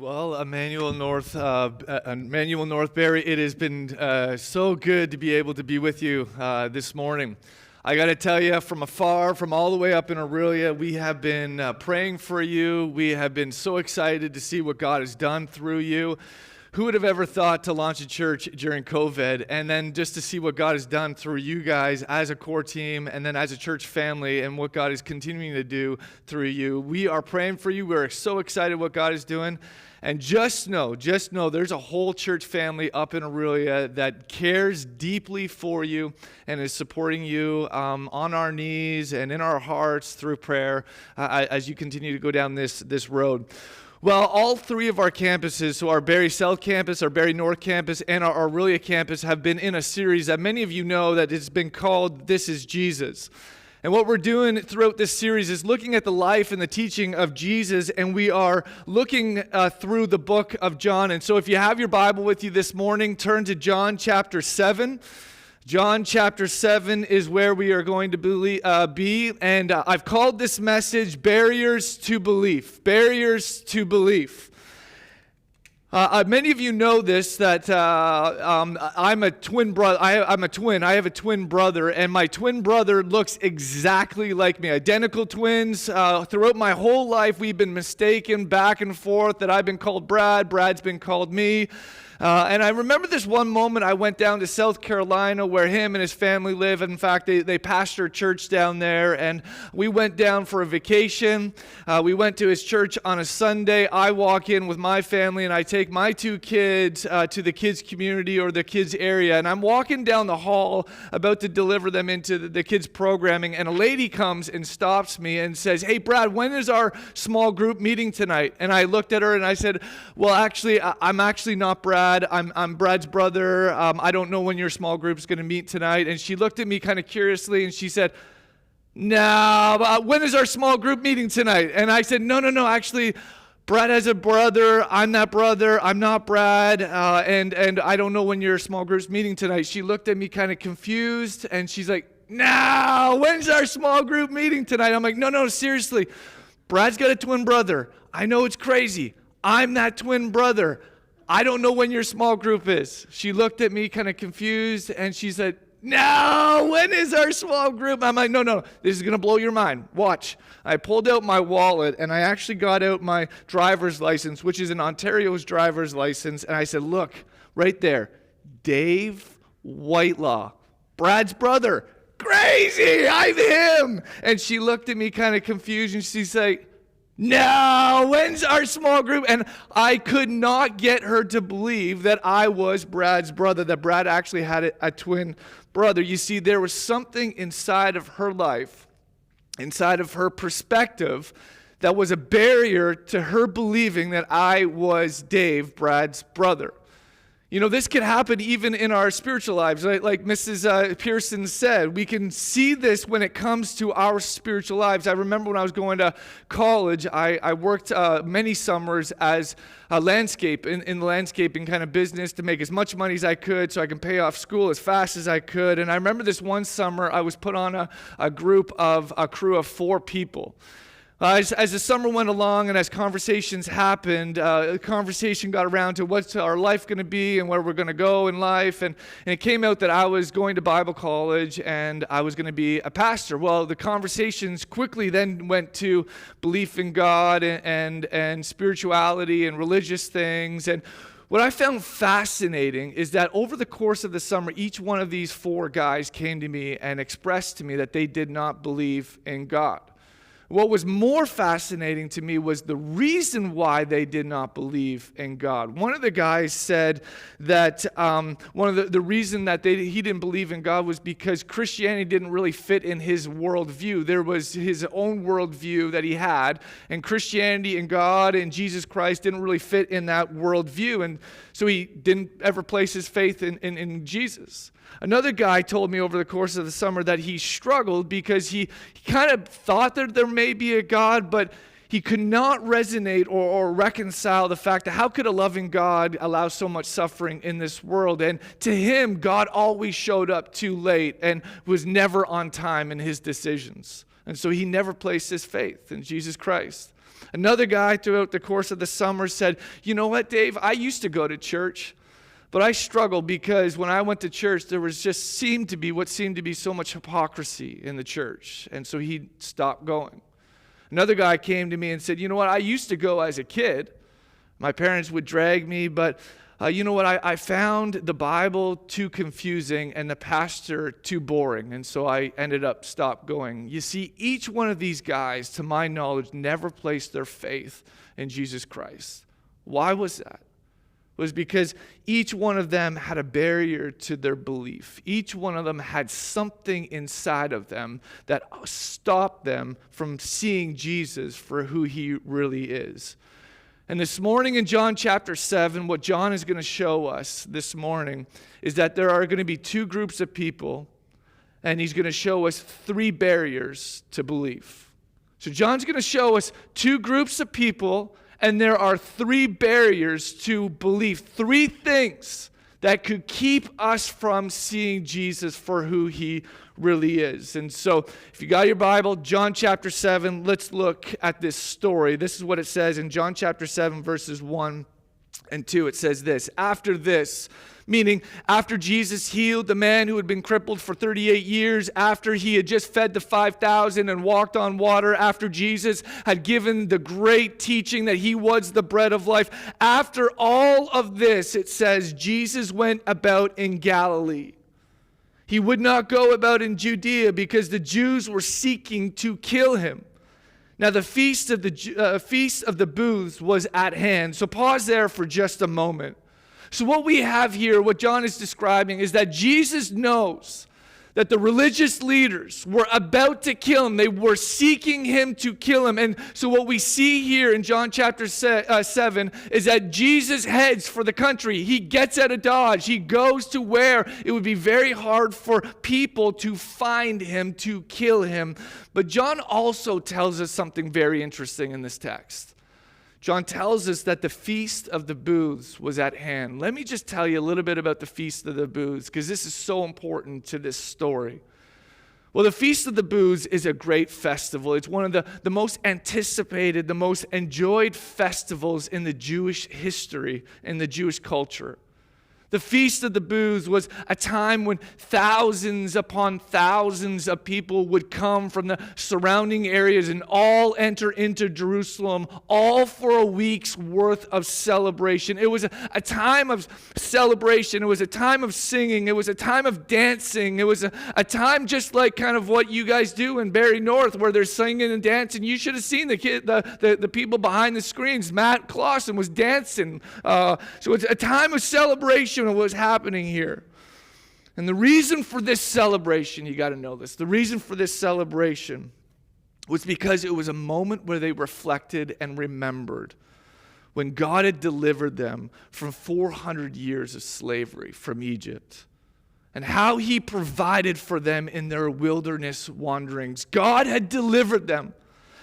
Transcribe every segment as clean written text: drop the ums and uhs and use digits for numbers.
Well, Emmanuel Northbury, it has been so good to be able to be with you this morning. I got to tell you, from afar, from all the way up in Aurelia, we have been praying for you. We have been so excited to see what God has done through you. Who would have ever thought to launch a church during COVID, and then just to see what God has done through you guys as a core team and then as a church family and what God is continuing to do through you. We are praying for you. We're so excited what God is doing. And just know, there's a whole church family up in Aurelia that cares deeply for you and is supporting you on our knees and in our hearts through prayer as you continue to go down this road. Well, all three of our campuses, so our Barrie South campus, our Barrie North campus, and our Aurelia campus have been in a series that many of you know that has been called This is Jesus. And what we're doing throughout this series is looking at the life and the teaching of Jesus, and we are looking through the book of John. And so if you have your Bible with you this morning, turn to John chapter 7. John chapter 7 is where we are going to be, and I've called this message Barriers to Belief. Barriers to Belief. Many of you know this, that I'm a twin brother. I'm a twin. I have a twin brother, and my twin brother looks exactly like me. Identical twins. Throughout my whole life, we've been mistaken back and forth that I've been called Brad. Brad's been called me. And I remember this one moment I went down to South Carolina where him and his family live. In fact, they pastor a church down there, and we went down for a vacation. We went to his church on a Sunday. I walk in with my family, and I take my two kids to the kids' community or the kids' area, and I'm walking down the hall about to deliver them into the kids' programming, and a lady comes and stops me and says, "Hey, Brad, when is our small group meeting tonight?" And I looked at her and I said, "Well, actually, I'm actually not Brad. I'm Brad's brother. I don't know when your small group's going to meet tonight." And she looked at me kind of curiously and she said, "No, when is our small group meeting tonight?" And I said, no, actually, Brad has a brother. I'm that brother. I'm not Brad. And I don't know when your small group's meeting tonight. She looked at me kind of confused and she's like, "No, when's our small group meeting tonight?" I'm like, no, seriously. Brad's got a twin brother. I know it's crazy. I'm that twin brother. I don't know when your small group is. She looked at me kind of confused, and she said, "No, when is our small group?" I'm like, no, this is going to blow your mind. Watch. I pulled out my wallet, and I actually got out my driver's license, which is an Ontario's driver's license, and I said, "Look, right there, Dave Whitelaw, Brad's brother. Crazy, I'm him." And she looked at me kind of confused, and she's like, "No, when's our small group?" And I could not get her to believe that I was Brad's brother, that Brad actually had a twin brother. You see, there was something inside of her life, inside of her perspective, that was a barrier to her believing that I was Dave, Brad's brother. You know, this can happen even in our spiritual lives. Like Mrs. Pearson said, we can see this when it comes to our spiritual lives. I remember when I was going to college, I worked many summers as a landscape, in the landscaping kind of business to make as much money as I could so I can pay off school as fast as I could. And I remember this one summer, I was put on a crew of 4 people. As the summer went along and as conversations happened, the conversation got around to what's our life going to be and where we're going to go in life. And it came out that I was going to Bible college and I was going to be a pastor. Well, the conversations quickly then went to belief in God and spirituality and religious things. And what I found fascinating is that over the course of the summer, each one of these 4 guys came to me and expressed to me that they did not believe in God. What was more fascinating to me was the reason why they did not believe in God. One of the guys said that one of the reason that he didn't believe in God was because Christianity didn't really fit in his worldview. There was his own worldview that he had, and Christianity and God and Jesus Christ didn't really fit in that worldview, and so he didn't ever place his faith in Jesus. Another guy told me over the course of the summer that he struggled because he kind of thought that there may be a God, but he could not resonate or reconcile the fact that how could a loving God allow so much suffering in this world? And to him, God always showed up too late and was never on time in his decisions. And so he never placed his faith in Jesus Christ. Another guy throughout the course of the summer said, you know what, Dave, I used to go to church, but I struggled because when I went to church, there was just seemed to be so much hypocrisy in the church. And so he stopped going. Another guy came to me and said, you know what, I used to go as a kid. My parents would drag me, but you know what, I found the Bible too confusing and the pastor too boring, and so I ended up stopped going. You see, each one of these guys, to my knowledge, never placed their faith in Jesus Christ. Why was that? It was because each one of them had a barrier to their belief. Each one of them had something inside of them that stopped them from seeing Jesus for who he really is. And this morning in John chapter 7, what John is going to show us this morning is that there are going to be two groups of people, and he's going to show us three barriers to belief. So John's going to show us two groups of people, and there are three barriers to belief, three things that could keep us from seeing Jesus for who he really is. And so if you got your Bible, John chapter 7, let's look at this story. This is what it says in John chapter 7, verses 1 and 2. It says this: after this, meaning after Jesus healed the man who had been crippled for 38 years, after he had just fed the 5,000 and walked on water, after Jesus had given the great teaching that he was the bread of life, after all of this, it says, Jesus went about in Galilee. He would not go about in Judea because the Jews were seeking to kill him. Now the feast of the booths was at hand. So pause there for just a moment. So what we have here, what John is describing, is that Jesus knows that the religious leaders were about to kill him. They were seeking him to kill him. And so what we see here in John chapter 7 is that Jesus heads for the country. He gets out of Dodge. He goes to where it would be very hard for people to find him, to kill him. But John also tells us something very interesting in this text. John tells us that the Feast of the Booths was at hand. Let me just tell you a little bit about the Feast of the Booths, because this is so important to this story. Well, the Feast of the Booths is a great festival. It's one of the most anticipated, the most enjoyed festivals in the Jewish history, in the Jewish culture. The Feast of the Booths was a time when thousands upon thousands of people would come from the surrounding areas and all enter into Jerusalem, all for a week's worth of celebration. It was a time of celebration. It was a time of singing. It was a time of dancing. It was a time just like kind of what you guys do in Barrie North, where they're singing and dancing. You should have seen the people behind the screens. Matt Clausen was dancing. So it's a time of celebration of what was happening here. And the reason for this celebration, you got to know this, the reason for this celebration was because it was a moment where they reflected and remembered when God had delivered them from 400 years of slavery from Egypt, and how he provided for them in their wilderness wanderings. God had delivered them.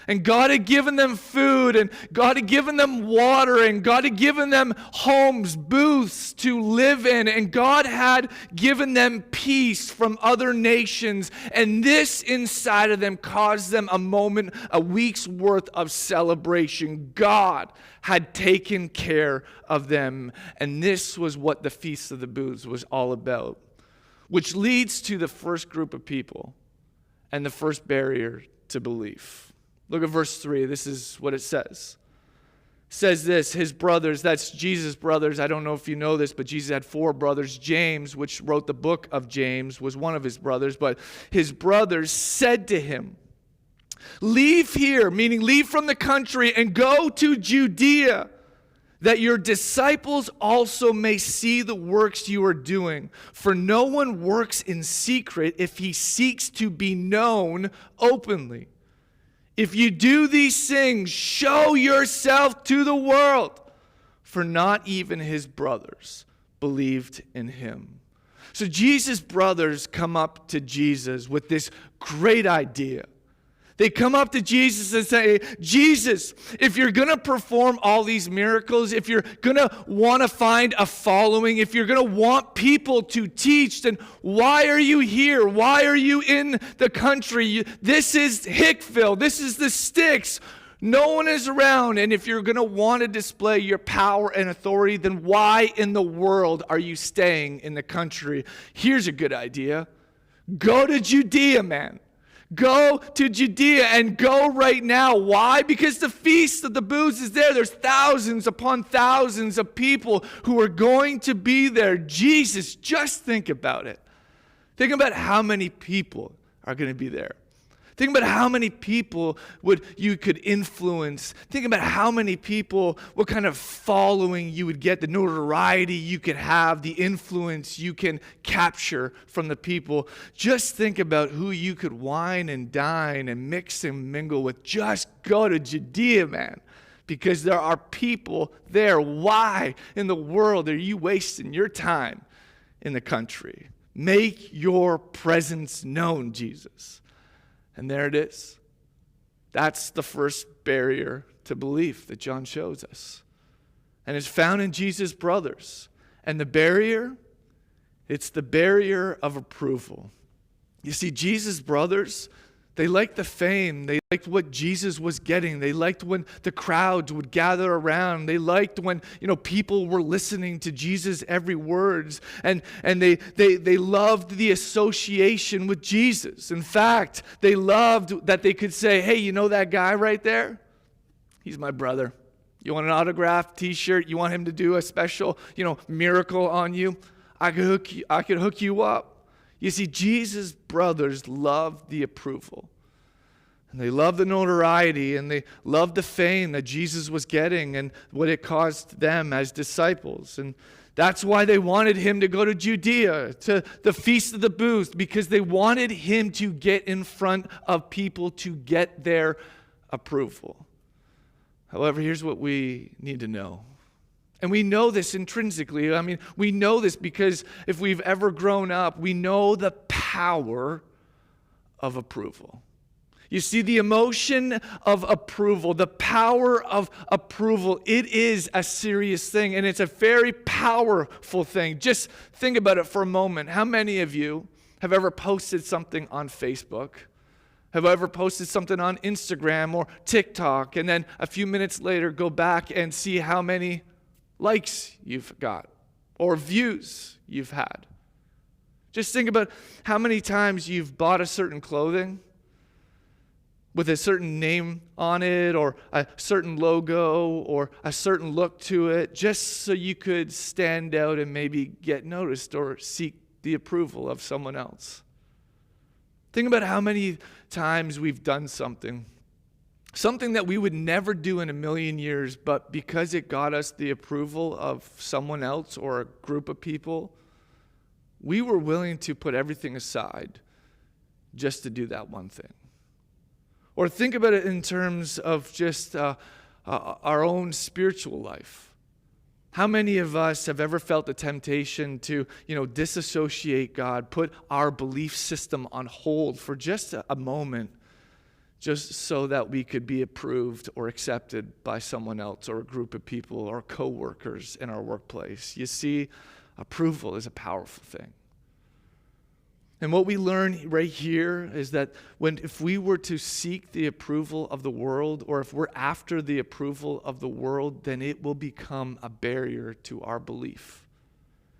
And God had given them food, and God had given them water, and God had given them homes, booths to live in, and God had given them peace from other nations. And this inside of them caused them a week's worth of celebration. God had taken care of them, and this was what the Feast of the Booths was all about. Which leads to the first group of people and the first barrier to belief. Look at verse 3. This is what it says. It says this: his brothers, that's Jesus' brothers. I don't know if you know this, but Jesus had 4 brothers. James, which wrote the book of James, was one of his brothers. But his brothers said to him, leave here, meaning leave from the country, and go to Judea, that your disciples also may see the works you are doing. For no one works in secret if he seeks to be known openly. If you do these things, show yourself to the world. For not even his brothers believed in him. So Jesus' brothers come up to Jesus with this great idea. They come up to Jesus and say, Jesus, if you're going to perform all these miracles, if you're going to want to find a following, if you're going to want people to teach, then why are you here? Why are you in the country? This is Hickville. This is the sticks. No one is around. And if you're going to want to display your power and authority, then why in the world are you staying in the country? Here's a good idea. Go to Judea, man. Go to Judea and go right now. Why? Because the Feast of the Booths is there. There's thousands upon thousands of people who are going to be there. Jesus, just think about it. Think about how many people are going to be there. Think about how many people you could influence. Think about how many people, what kind of following you would get, the notoriety you could have, the influence you can capture from the people. Just think about who you could wine and dine and mix and mingle with. Just go to Judea, man, because there are people there. Why in the world are you wasting your time in the country? Make your presence known, Jesus. And there it is. That's the first barrier to belief that John shows us. And it's found in Jesus' brothers. And the barrier, it's the barrier of approval. You see, Jesus' brothers, they liked the fame. They liked what Jesus was getting. They liked when the crowds would gather around. They liked when, people were listening to Jesus' every words. And they loved the association with Jesus. In fact, they loved that they could say, hey, you know that guy right there? He's my brother. You want an autographed t-shirt? You want him to do a special, miracle on you? I could hook you up. You see, Jesus' brothers loved the approval. And they loved the notoriety, and they loved the fame that Jesus was getting and what it caused them as disciples. And that's why they wanted him to go to Judea, to the Feast of the Booths, because they wanted him to get in front of people to get their approval. However, here's what we need to know. And we know this intrinsically. We know this because if we've ever grown up, we know the power of approval. You see, the emotion of approval, the power of approval, it is a serious thing, and it's a very powerful thing. Just think about it for a moment. How many of you have ever posted something on Facebook? Have ever posted something on Instagram or TikTok, and then a few minutes later go back and see how many likes you've got or views you've had? Just think about how many times you've bought a certain clothing with a certain name on it or a certain logo or a certain look to it just so you could stand out and maybe get noticed or seek the approval of someone else. Think about how many times we've done something that we would never do in a million years, but because it got us the approval of someone else or a group of people, we were willing to put everything aside just to do that one thing. Or think about it in terms of just our own spiritual life. How many of us have ever felt the temptation to, disassociate God, put our belief system on hold for just a moment, just so that we could be approved or accepted by someone else or a group of people or coworkers in our workplace? You see, approval is a powerful thing. And what we learn right here is that if we were to seek the approval of the world, or if we're after the approval of the world, then it will become a barrier to our belief.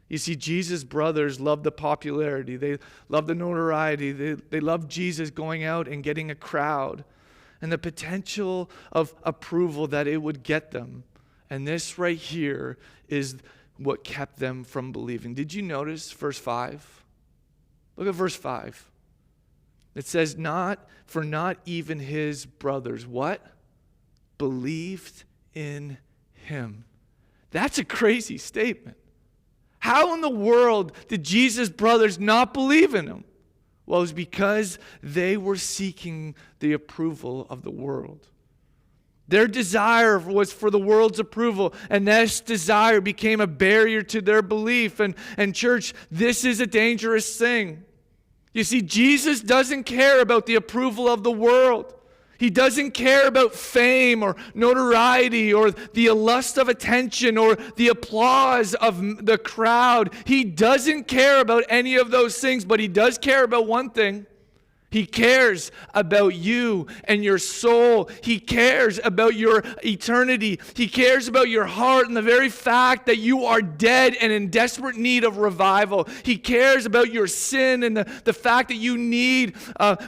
You see, Jesus' brothers loved the popularity. They loved the notoriety. They loved Jesus going out and getting a crowd and the potential of approval that it would get them. And this right here is what kept them from believing. Did you notice verse 5? Look at verse 5. It says, not even his brothers, what? Believed in him. That's a crazy statement. How in the world did Jesus' brothers not believe in him? Well, it was because they were seeking the approval of the world. Their desire was for the world's approval, and this desire became a barrier to their belief. And church, this is a dangerous thing. You see, Jesus doesn't care about the approval of the world. He doesn't care about fame or notoriety or the lust of attention or the applause of the crowd. He doesn't care about any of those things, but he does care about one thing. He cares about you and your soul. He cares about your eternity. He cares about your heart and the very fact that you are dead and in desperate need of revival. He cares about your sin and the fact that you need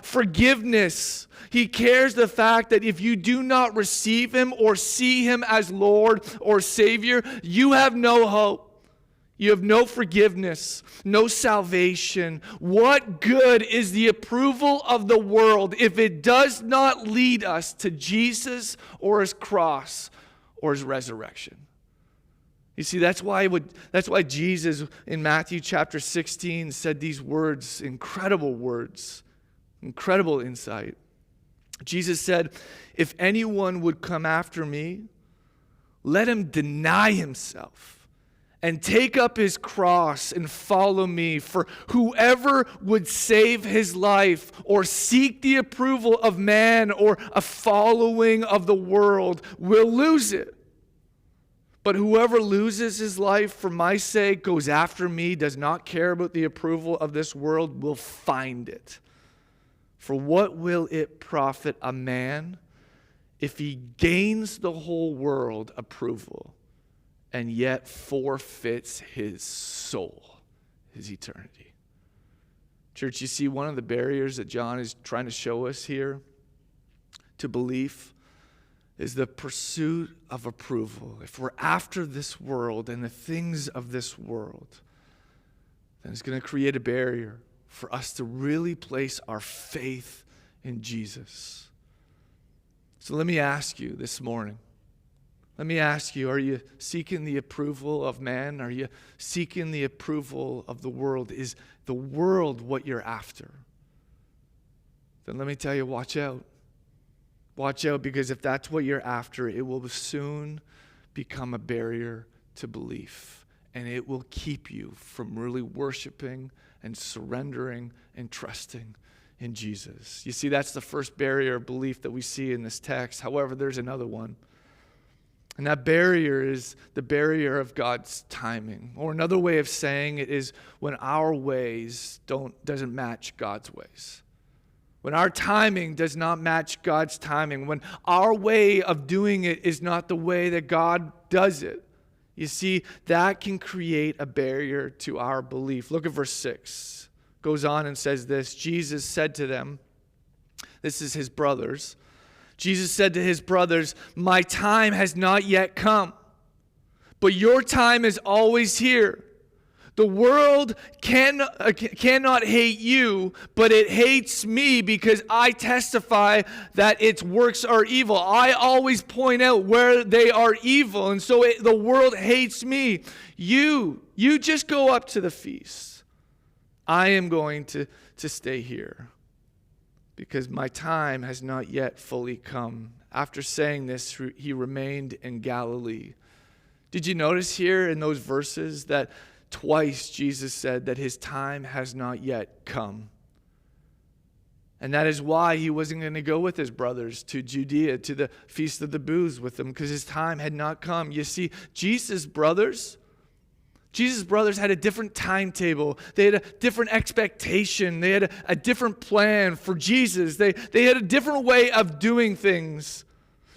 forgiveness. He cares the fact that if you do not receive him or see him as Lord or Savior, you have no hope. You have no forgiveness, no salvation. What good is the approval of the world if it does not lead us to Jesus or his cross or his resurrection? You see, that's why Jesus in Matthew chapter 16 said these words, incredible insight. Jesus said, "If anyone would come after me, let him deny himself and take up his cross and follow me. For whoever would save his life or seek the approval of man or a following of the world will lose it. But whoever loses his life for my sake, goes after me, does not care about the approval of this world, will find it. For what will it profit a man if he gains the whole world approval and yet forfeits his soul, his eternity?" Church, you see, one of the barriers that John is trying to show us here to belief is the pursuit of approval. If we're after this world and the things of this world, then it's going to create a barrier for us to really place our faith in Jesus. So let me ask you this morning, are you seeking the approval of man? Are you seeking the approval of the world? Is the world what you're after? Then let me tell you, watch out. Watch out, because if that's what you're after, it will soon become a barrier to belief. And it will keep you from really worshiping and surrendering and trusting in Jesus. You see, that's the first barrier of belief that we see in this text. However, there's another one. And that barrier is the barrier of God's timing. Or another way of saying it is when our ways doesn't match God's ways. When our timing does not match God's timing. When our way of doing it is not the way that God does it. You see, that can create a barrier to our belief. Look at verse 6. It goes on and says this. Jesus said to them, this is his brothers. Jesus said to his brothers, "My time has not yet come, but your time is always here. The world cannot hate you, but it hates me because I testify that its works are evil." I always point out where they are evil, and so the world hates me. You just go up to the feast. I am going to stay here, because my time has not yet fully come. After saying this, he remained in Galilee. Did you notice here in those verses that twice Jesus said that his time has not yet come? And that is why he wasn't going to go with his brothers to Judea, to the Feast of the Booths with them, because his time had not come. You see, Jesus' brothers had a different timetable. They had a different expectation. They had a different plan for Jesus. They had a different way of doing things.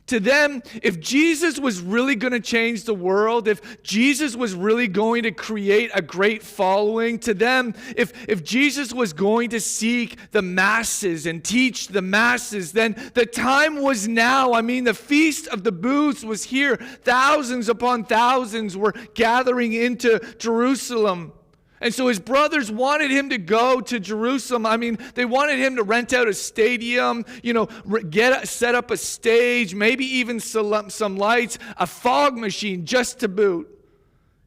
To them, if Jesus was really going to change the world, if Jesus was really going to create a great following, to them, if Jesus was going to seek the masses and teach the masses, then the time was now. I mean, the Feast of the Booths was here. Thousands upon thousands were gathering into Jerusalem. And so his brothers wanted him to go to Jerusalem. I mean, they wanted him to rent out a stadium, set up a stage, maybe even some lights, a fog machine just to boot.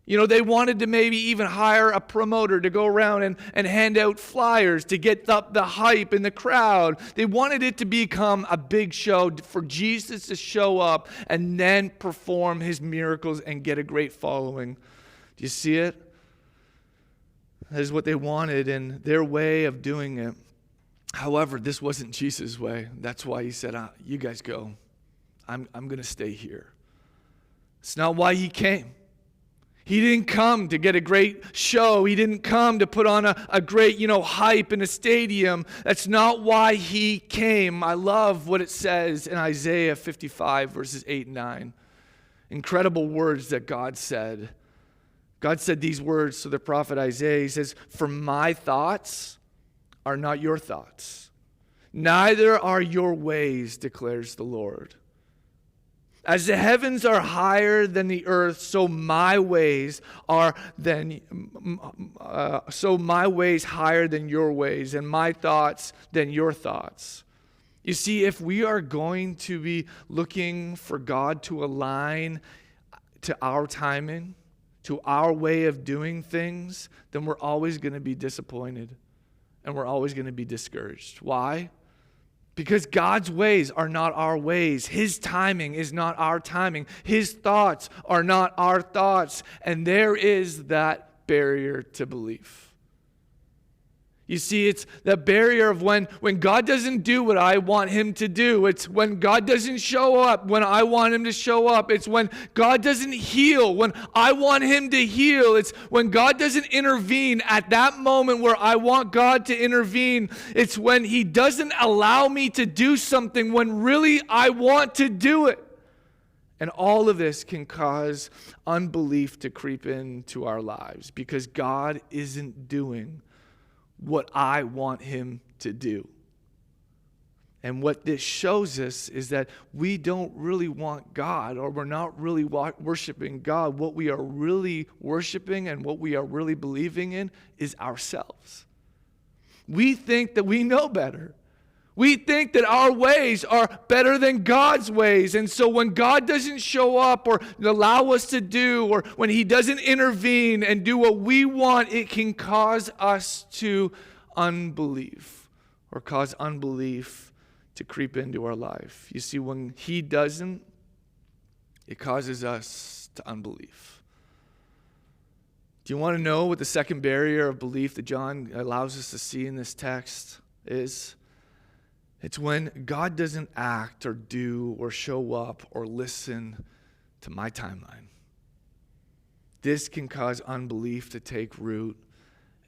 They wanted to maybe even hire a promoter to go around and hand out flyers to get up the hype in the crowd. They wanted it to become a big show for Jesus to show up and then perform his miracles and get a great following. Do you see it? That is what they wanted and their way of doing it. However, this wasn't Jesus' way. That's why he said, "You guys go. I'm going to stay here." It's not why he came. He didn't come to get a great show. He didn't come to put on a great, hype in a stadium. That's not why he came. I love what it says in Isaiah 55, verses 8 and 9. Incredible words that God said. God said these words to the prophet Isaiah. He says, "For my thoughts are not your thoughts, neither are your ways, declares the Lord. As the heavens are higher than the earth, so my ways higher than your ways, and my thoughts than your thoughts." You see, if we are going to be looking for God to align to our timing, to our way of doing things, then we're always going to be disappointed and we're always going to be discouraged. Why? Because God's ways are not our ways. His timing is not our timing. His thoughts are not our thoughts. And there is that barrier to belief. You see, it's the barrier of when God doesn't do what I want him to do. It's when God doesn't show up when I want him to show up. It's when God doesn't heal when I want him to heal. It's when God doesn't intervene at that moment where I want God to intervene. It's when he doesn't allow me to do something when really I want to do it. And all of this can cause unbelief to creep into our lives because God isn't doing what I want him to do. And what this shows us is that we don't really want God, or we're not really worshiping God. What we are really worshiping and what we are really believing in is ourselves. We think that we know better. We think that our ways are better than God's ways. And so when God doesn't show up or allow us to do, or when he doesn't intervene and do what we want, it can cause us to unbelief or cause unbelief to creep into our life. You see, when he doesn't, it causes us to unbelief. Do you want to know what the second barrier of belief that John allows us to see in this text is? It's when God doesn't act or do or show up or listen to my timeline. This can cause unbelief to take root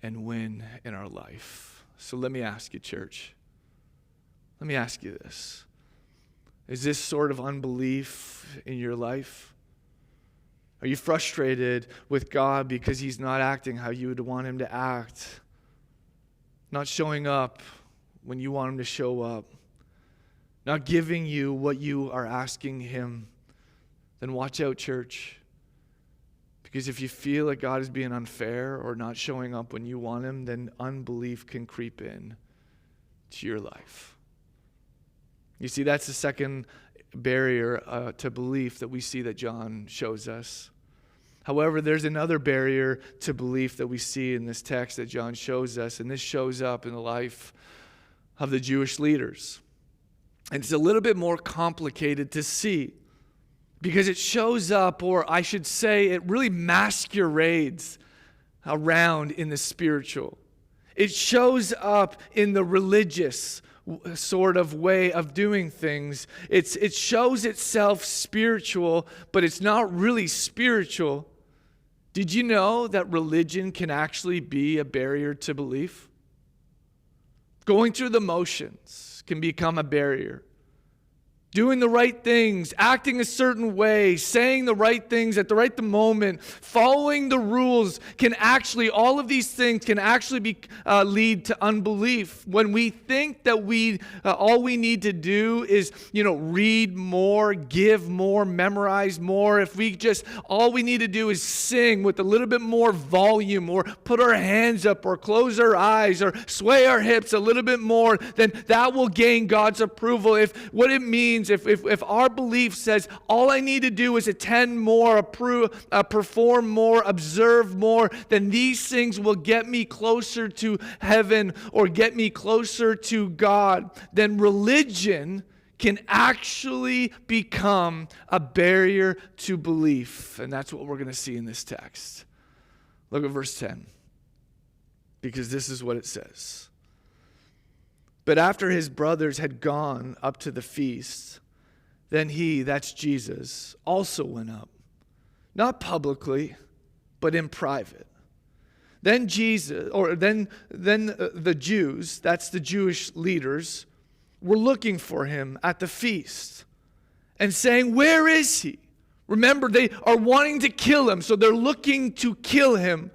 and win in our life. So let me ask you, church. Let me ask you this. Is this sort of unbelief in your life? Are you frustrated with God because he's not acting how you would want him to act? Not showing up when you want him to show up, not giving you what you are asking him? Then watch out, church. Because if you feel like God is being unfair or not showing up when you want him, then unbelief can creep in to your life. You see, that's the second barrier to belief that we see that John shows us. However, there's another barrier to belief that we see in this text that John shows us, and this shows up in the life of the Jewish leaders. And it's a little bit more complicated to see because it shows up, or I should say, it really masquerades around in the spiritual. It shows up in the religious sort of way of doing things. It shows itself spiritual, but it's not really spiritual. Did you know that religion can actually be a barrier to belief? Going through the motions can become a barrier. Doing the right things, acting a certain way, saying the right things at the right moment, following the rules all of these things can actually lead to unbelief. When we think that all we need to do is, read more, give more, memorize more. If all we need to do is sing with a little bit more volume, or put our hands up, or close our eyes, or sway our hips a little bit more, then that will gain God's approval. If our belief says all I need to do is attend more, perform more, observe more, then these things will get me closer to heaven or get me closer to God, then religion can actually become a barrier to belief. And that's what we're going to see in this text. Look at verse 10, because this is what it says. But after his brothers had gone up to the feast, then he, that's Jesus, also went up. Not publicly, but in private. Then the Jews, that's the Jewish leaders, were looking for him at the feast and saying, "Where is he?" Remember, they are wanting to kill him, so they're looking to kill him.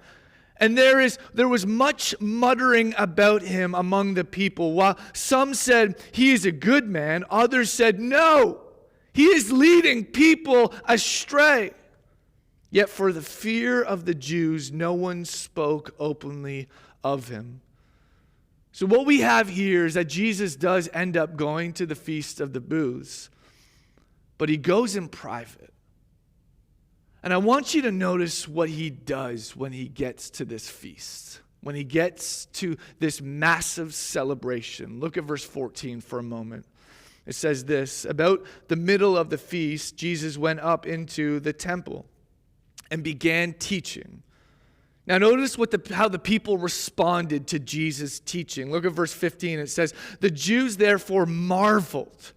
And there was much muttering about him among the people. While some said, "He is a good man," others said, "No, he is leading people astray." Yet for the fear of the Jews, no one spoke openly of him. So what we have here is that Jesus does end up going to the Feast of the Booths, but he goes in private. And I want you to notice what he does when he gets to this feast, when he gets to this massive celebration. Look at verse 14 for a moment. It says this: "About the middle of the feast, Jesus went up into the temple and began teaching." Now notice how the people responded to Jesus' teaching. Look at verse 15. It says, "The Jews therefore marveled,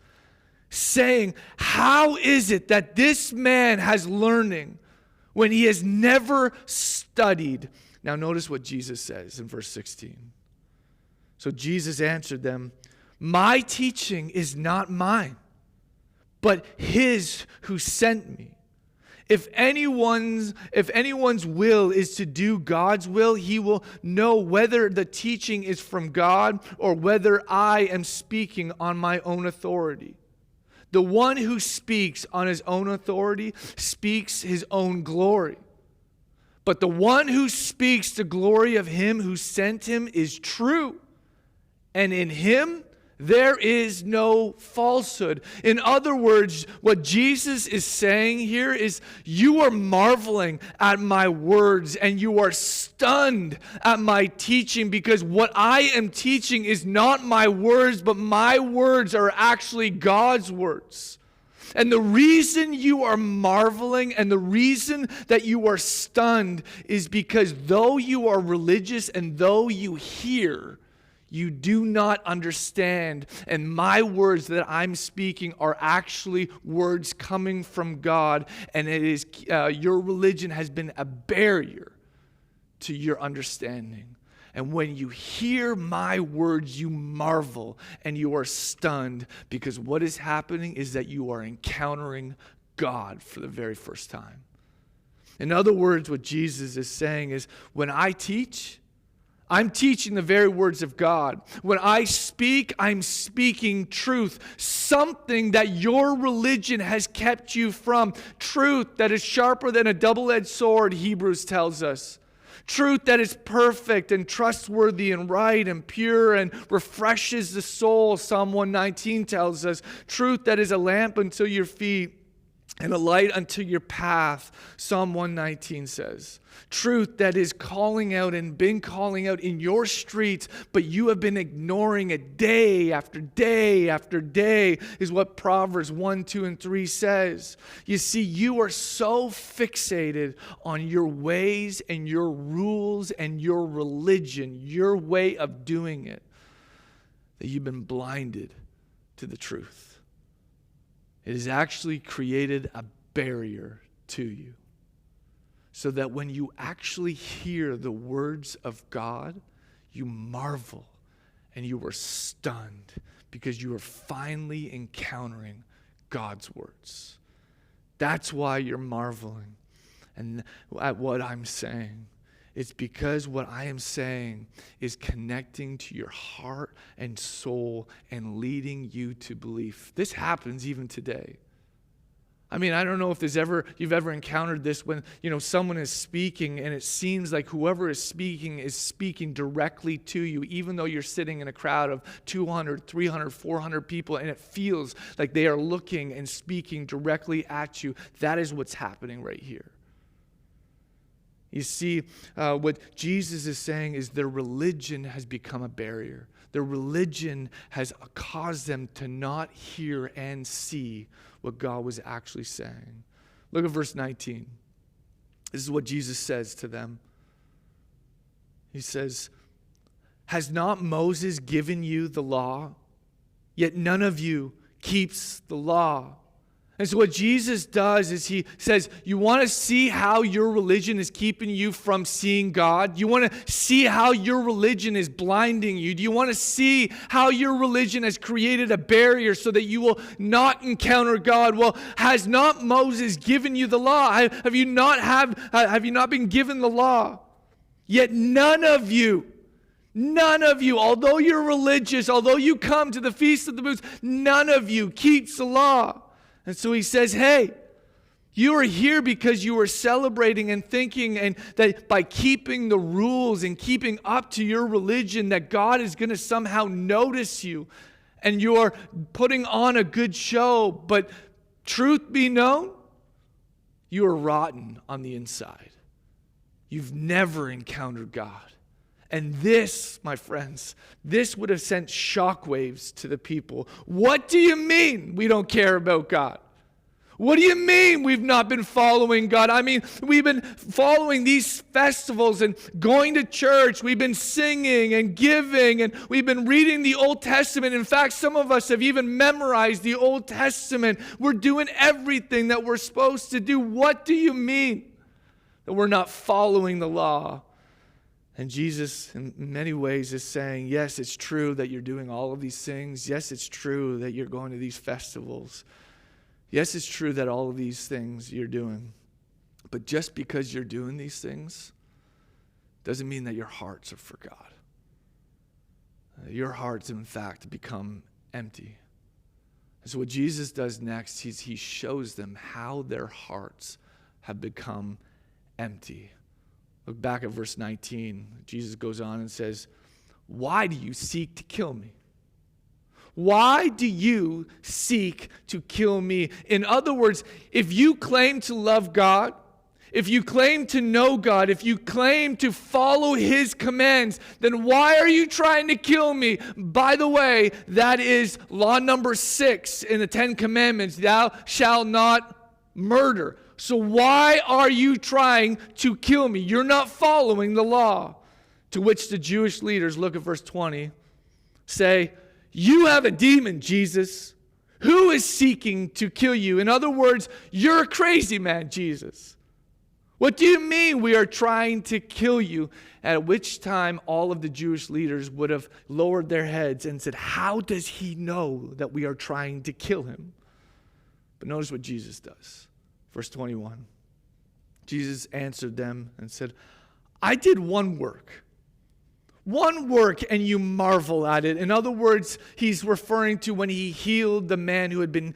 saying, 'How is it that this man has learning when he has never studied?'" Now notice what Jesus says in verse 16. "So Jesus answered them, 'My teaching is not mine, but his who sent me. If anyone's will is to do God's will, he will know whether the teaching is from God or whether I am speaking on my own authority. The one who speaks on his own authority speaks his own glory. But the one who speaks the glory of him who sent him is true, and in him there is no falsehood." In other words, what Jesus is saying here is, you are marveling at my words and you are stunned at my teaching, because what I am teaching is not my words, but my words are actually God's words. And the reason you are marveling and the reason that you are stunned is because though you are religious and though you hear, you do not understand. And my words that I'm speaking are actually words coming from God. And it is your religion has been a barrier to your understanding. And when you hear my words, you marvel and you are stunned, because what is happening is that you are encountering God for the very first time. In other words, what Jesus is saying is, when I teach, I'm teaching the very words of God. When I speak, I'm speaking truth. Something that your religion has kept you from. Truth that is sharper than a double-edged sword, Hebrews tells us. Truth that is perfect and trustworthy and right and pure and refreshes the soul, Psalm 119 tells us. Truth that is a lamp unto your feet and a light unto your path, Psalm 119 says. Truth that is calling out and been calling out in your streets, but you have been ignoring it day after day after day, is what Proverbs 1, 2, and 3 says. You see, you are so fixated on your ways and your rules and your religion, your way of doing it, that you've been blinded to the truth. It has actually created a barrier to you, so that when you actually hear the words of God, you marvel and you are stunned, because you are finally encountering God's words. That's why you're marveling and at what I'm saying. It's because what I am saying is connecting to your heart and soul and leading you to belief. This happens even today. I mean, I don't know if you've ever encountered this when, someone is speaking and it seems like whoever is speaking directly to you, even though you're sitting in a crowd of 200, 300, 400 people, and it feels like they are looking and speaking directly at you. That is what's happening right here. You see, what Jesus is saying is their religion has become a barrier. Their religion has caused them to not hear and see what God was actually saying. Look at verse 19. This is what Jesus says to them. He says, "Has not Moses given you the law? Yet none of you keeps the law. And so what Jesus does is he says, you want to see how your religion is keeping you from seeing God? You want to see how your religion is blinding you? Do you want to see how your religion has created a barrier so that you will not encounter God? Well, has not Moses given you the law? Have you not been given the law? Yet none of you, although you're religious, although you come to the Feast of the Booths, none of you keeps the law. And so he says, hey, you are here because you are celebrating and thinking and that by keeping the rules and keeping up to your religion that God is going to somehow notice you and you're putting on a good show. But truth be known, you are rotten on the inside. You've never encountered God. And this, my friends, this would have sent shockwaves to the people. What do you mean we don't care about God? What do you mean we've not been following God? I mean, we've been following these festivals and going to church. We've been singing and giving, and we've been reading the Old Testament. In fact, some of us have even memorized the Old Testament. We're doing everything that we're supposed to do. What do you mean that we're not following the law? And Jesus, in many ways, is saying, yes, it's true that you're doing all of these things. Yes, it's true that you're going to these festivals. Yes, it's true that all of these things you're doing. But just because you're doing these things doesn't mean that your hearts are for God. Your hearts, in fact, become empty. And so what Jesus does next is he shows them how their hearts have become empty. Look back at verse 19. Jesus goes on and says, why do you seek to kill me? Why do you seek to kill me? In other words, if you claim to love God, if you claim to know God, if you claim to follow his commands, then why are you trying to kill me? By the way, that is law number 6 in the 10 Commandments. Thou shalt not murder. So why are you trying to kill me? You're not following the law. To which the Jewish leaders, look at verse 20, say, you have a demon, Jesus. Who is seeking to kill you? In other words, you're a crazy man, Jesus. What do you mean we are trying to kill you? At which time all of the Jewish leaders would have lowered their heads and said, how does he know that we are trying to kill him? But notice what Jesus does. Verse 21, Jesus answered them and said, I did one work, and you marvel at it. In other words, he's referring to when he healed the man who had been,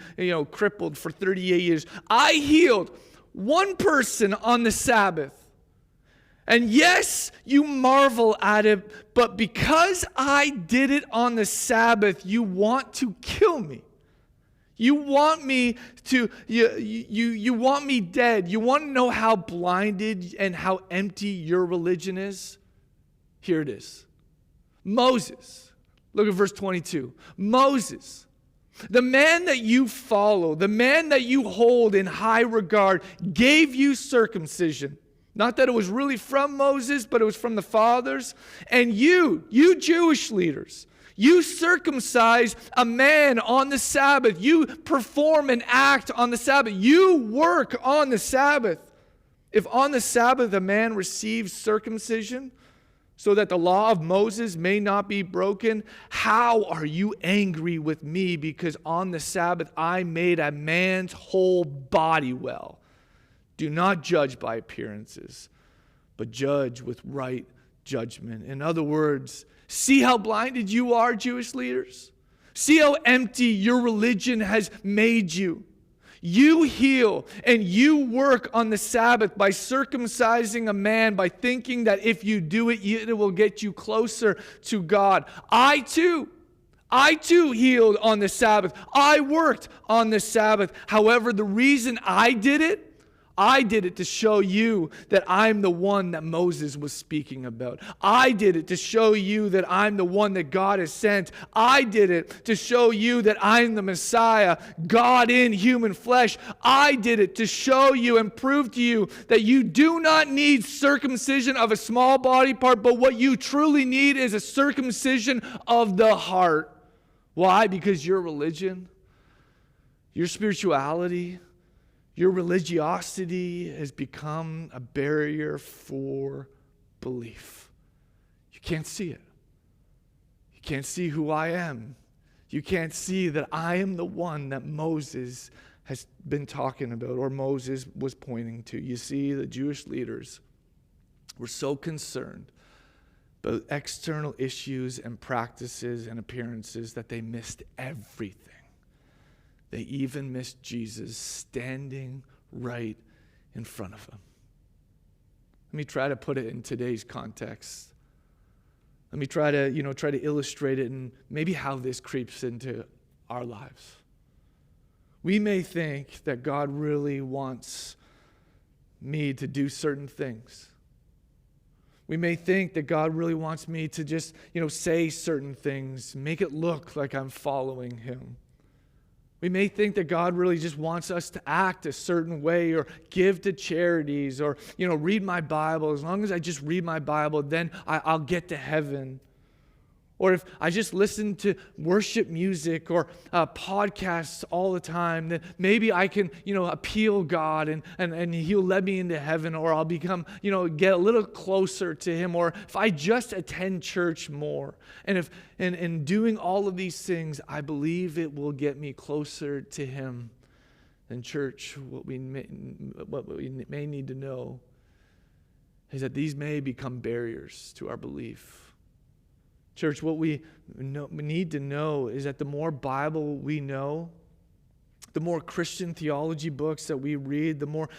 crippled for 38 years. I healed one person on the Sabbath. And yes, you marvel at it, but because I did it on the Sabbath, you want to kill me. You want me to, you want me dead. You want to know how blinded and how empty your religion is? Here it is. Moses. Look at verse 22. Moses, the man that you follow, the man that you hold in high regard, gave you circumcision. Not that it was really from Moses, but it was from the fathers. And you Jewish leaders, you circumcise a man on the Sabbath. You perform an act on the Sabbath. You work on the Sabbath. If on the Sabbath a man receives circumcision so that the law of Moses may not be broken, how are you angry with me because on the Sabbath I made a man's whole body well? Do not judge by appearances, but judge with right judgment. In other words, see how blinded you are, Jewish leaders? See how empty your religion has made you. You heal and you work on the Sabbath by circumcising a man, by thinking that if you do it, it will get you closer to God. I too healed on the Sabbath. I worked on the Sabbath. However, the reason I did it to show you that I'm the one that Moses was speaking about. I did it to show you that I'm the one that God has sent. I did it to show you that I'm the Messiah, God in human flesh. I did it to show you and prove to you that you do not need circumcision of a small body part, but what you truly need is a circumcision of the heart. Why? Because your religion Your spirituality, your religiosity has become a barrier for belief. You can't see it. You can't see who I am. You can't see that I am the one that Moses has been talking about, or Moses was pointing to. You see, the Jewish leaders were so concerned about external issues and practices and appearances that they missed everything. They even missed Jesus standing right in front of them. Let me try to put it in today's context. Let me try to illustrate it and maybe how this creeps into our lives. We may think that God really wants me to do certain things. We may think that God really wants me to just, say certain things, make it look like I'm following him. We may think that God really just wants us to act a certain way or give to charities or, read my Bible. As long as I just read my Bible, then I'll get to heaven. Or if I just listen to worship music or podcasts all the time, then maybe I can, appeal God and he'll let me into heaven, or I'll become, get a little closer to him. Or if I just attend church more, and if doing all of these things, I believe it will get me closer to him. And church, what we may need to know is that these may become barriers to our belief. Church, what we need to know is that the more Bible we know, the more Christian theology books that we read, the more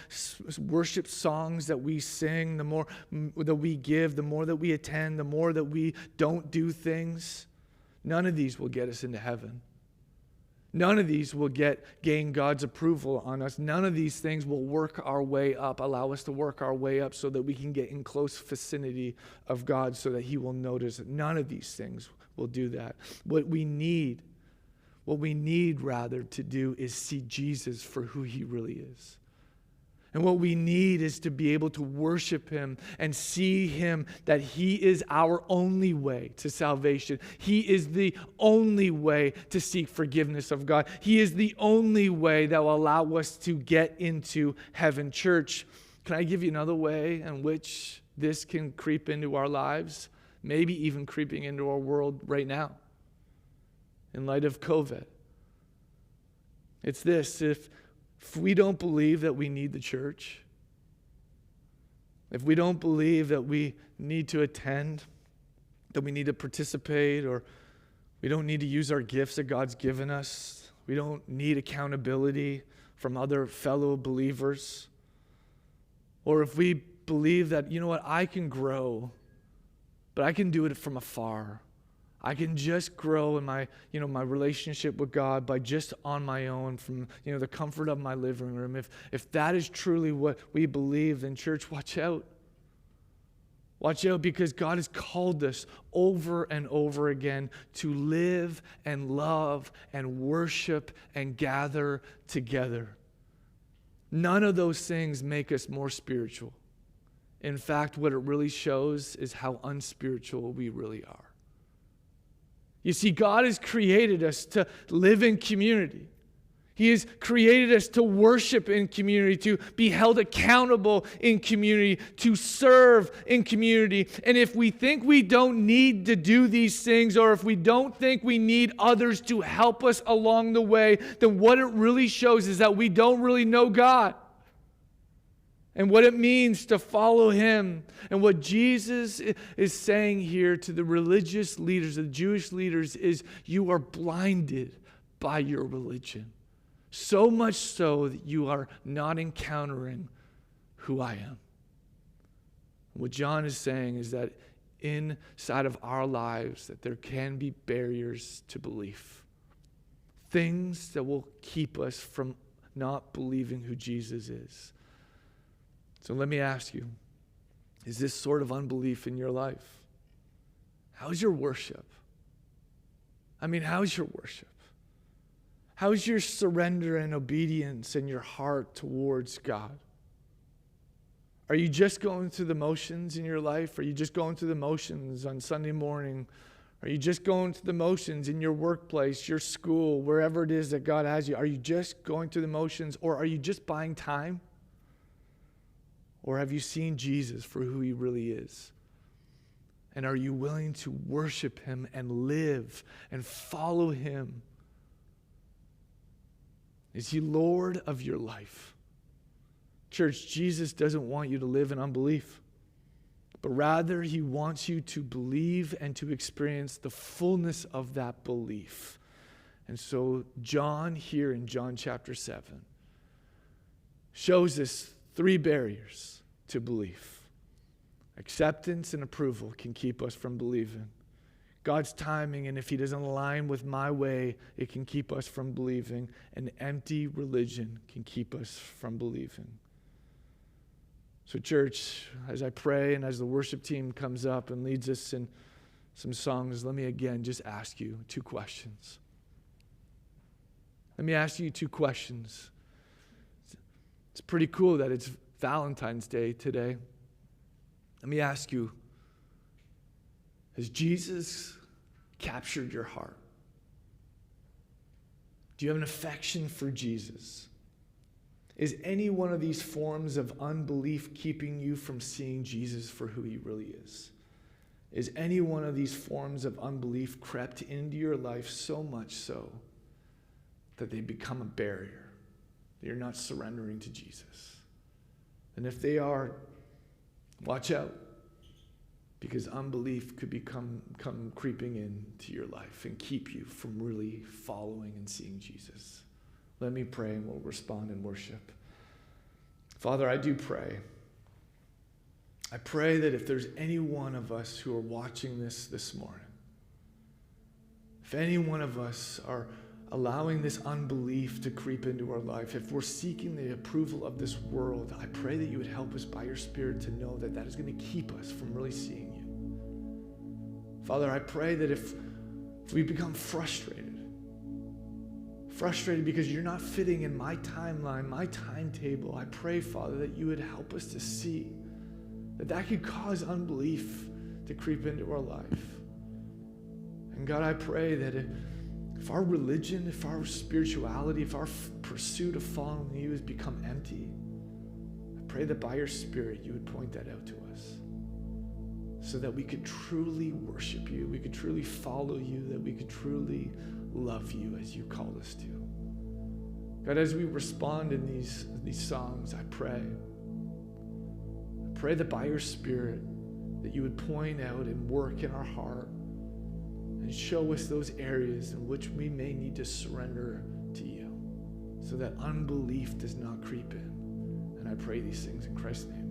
worship songs that we sing, the more that we give, the more that we attend, the more that we don't do things, none of these will get us into heaven. None of these will gain God's approval on us. None of these things will work our way up, allow us to work our way up so that we can get in close vicinity of God so that he will notice it. None of these things will do that. What we need rather to do is see Jesus for who he really is. And what we need is to be able to worship him and see him that he is our only way to salvation. He is the only way to seek forgiveness of God. He is the only way that will allow us to get into heaven. Church, can I give you another way in which this can creep into our lives? Maybe even creeping into our world right now in light of COVID. It's this: if we don't believe that we need the church, if we don't believe that we need to attend, that we need to participate, or we don't need to use our gifts that God's given us, we don't need accountability from other fellow believers, or if we believe that, I can grow, but I can do it from afar. I can just grow in my relationship with God by just on my own from, the comfort of my living room. If that is truly what we believe, then church, watch out. Watch out, because God has called us over and over again to live and love and worship and gather together. None of those things make us more spiritual. In fact, what it really shows is how unspiritual we really are. You see, God has created us to live in community. He has created us to worship in community, to be held accountable in community, to serve in community. And if we think we don't need to do these things, or if we don't think we need others to help us along the way, then what it really shows is that we don't really know God and what it means to follow him. And what Jesus is saying here to the religious leaders, the Jewish leaders, is you are blinded by your religion. So much so that you are not encountering who I am. What John is saying is that inside of our lives that there can be barriers to belief. Things that will keep us from not believing who Jesus is. So let me ask you, is this sort of unbelief in your life? How's your worship? How's your worship? How's your surrender and obedience in your heart towards God? Are you just going through the motions in your life? Are you just going through the motions on Sunday morning Are you just going through the motions in your workplace, your school, wherever it is that God has you? Are you just going through the motions, or are you just buying time? Or have you seen Jesus for who he really is? And are you willing to worship him and live and follow him? Is he Lord of your life? Church, Jesus doesn't want you to live in unbelief, but rather he wants you to believe and to experience the fullness of that belief. And so John here in John chapter 7 shows us 3 barriers to belief. Acceptance and approval can keep us from believing. God's timing, and if he doesn't align with my way, it can keep us from believing. An empty religion can keep us from believing. So church, as I pray and as the worship team comes up and leads us in some songs, let me again just ask you 2 questions. Let me ask you 2 questions. It's pretty cool that it's Valentine's Day today. Let me ask you, has Jesus captured your heart? Do you have an affection for Jesus? Is any one of these forms of unbelief keeping you from seeing Jesus for who he really is? Is any one of these forms of unbelief crept into your life so much so that they become a barrier, that you're not surrendering to Jesus? And if they are, watch out, because unbelief could come creeping into your life and keep you from really following and seeing Jesus. Let me pray and we'll respond in worship. Father, I do pray. I pray that if there's any one of us who are watching this morning, if any one of us are allowing this unbelief to creep into our life, if we're seeking the approval of this world, I pray that you would help us by your Spirit to know that that is going to keep us from really seeing you. Father, I pray that if we become frustrated because you're not fitting in my timeline, my timetable, I pray, Father, that you would help us to see that could cause unbelief to creep into our life. And God, I pray that if our religion, if our spirituality, if our pursuit of following you has become empty, I pray that by your Spirit you would point that out to us so that we could truly worship you, we could truly follow you, that we could truly love you as you called us to. God, as we respond in these songs, I pray that by your Spirit that you would point out and work in our heart and show us those areas in which we may need to surrender to you so that unbelief does not creep in. And I pray these things in Christ's name.